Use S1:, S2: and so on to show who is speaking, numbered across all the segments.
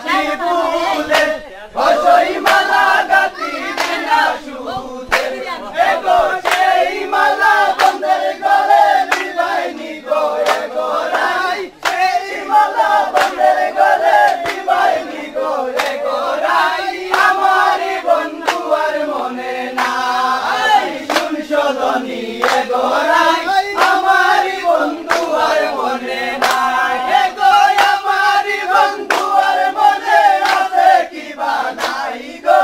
S1: গাতি ফুলে অসই মালা গাতি বিনা সুতে এগো সেই মালা বন্ধের গলে দিবাইনি গো এগো রাই সেই মালা বন্ধের গলে দিবাইনি গো এগো রাই আমারি বন্ধু আর মনে নাই শুন সদনী এগো রাই আমারি বন্ধু আর মনে নাই এগো আমারি বন্ধু আর মনে আছে কি বা নাই গো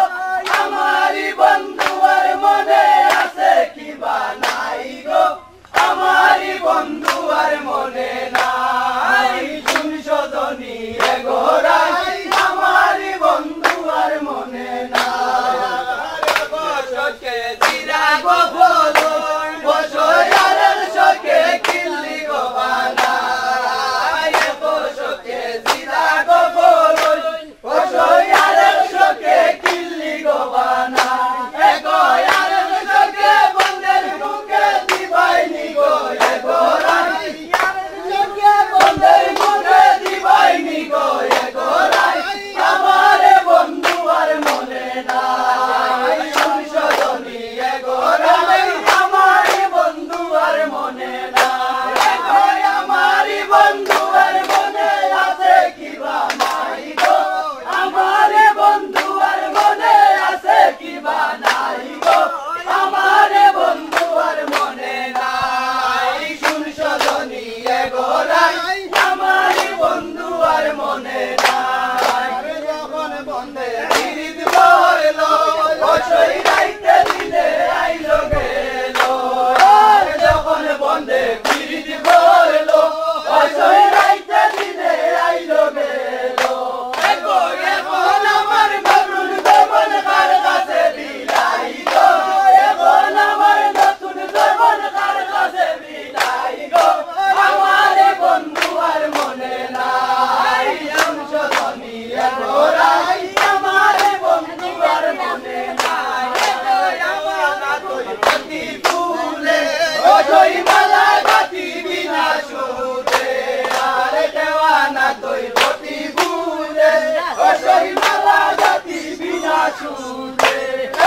S1: আমারি বন্ধু আর মনে আছে কি বা নাই গো আমারি বন্ধু আর মনে নাই শুন সদনী এগো রাই আমারি বন্ধু আর মনে নাই বসকে জিরা গো বলো বসয়ারের সকে কিল্লি গো বানাই বসকে জিরা গো বলো বসয়ারের সকে কিল্লি গো বানাই এগো ইয়ারের সকে বন্ধের মুখে দিবাইনি গো এগো রাই সকে বন্ধের মুখে দিবাইনি গো এগো রাই আমারে বন্ধু আর মনে নাই সংশোধনী এগো রাই আমারে বন্ধু আর মনে নাই এগো আমারে বন্ধু আর মনে আছে কি বা নাই গো আমারে বন্ধু আর মনে আছে কি বা নাই গো আমারে বন্ধু আর মনে নাই শুন সদনী এগো রাই আমারে বন্ধু আর মনে নাই যখন বন্ধে বিরিদ বইলো অসই রাইতে দিলে আইলো গেলো যখন বন্ধে বিরিদ বইলো অসই রাইতে দিলে আইলো গেলো এগো এখন আমার নতুন জীবন কার কাছে বিলাই গো এখন আমার নতুন জীবন কার কাছে বিলাই গো আমারে বন্ধু আর মনে নাই সংশোধনী এগো রাই আমারে বন্ধু আর মনে নাই এগো আমার তুই গাতি ফুলে অসই মালা গাতি বিনা সুতে আরে দেওয়ানা তুই গাতি ফুলে অসই মালা গাতি বিনা সুতে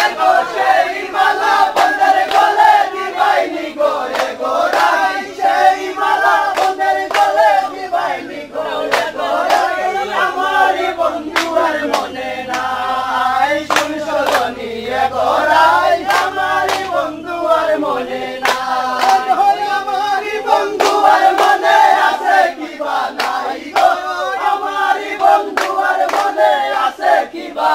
S1: এগো সেই মালা বন্ধের গলে দিবাইনি গো এগো রাই সেই মালা বন্ধের গলে দিবাইনি গো এগো রাই আমারি বন্ধু আর মনে নাই শুন সদনী এগো রাই আমারি বন্ধু আর মনে নাই আমারি বন্ধু আর মনে আছে কি বা নাই গো আমারি বন্ধু আর মনে আছে কি বা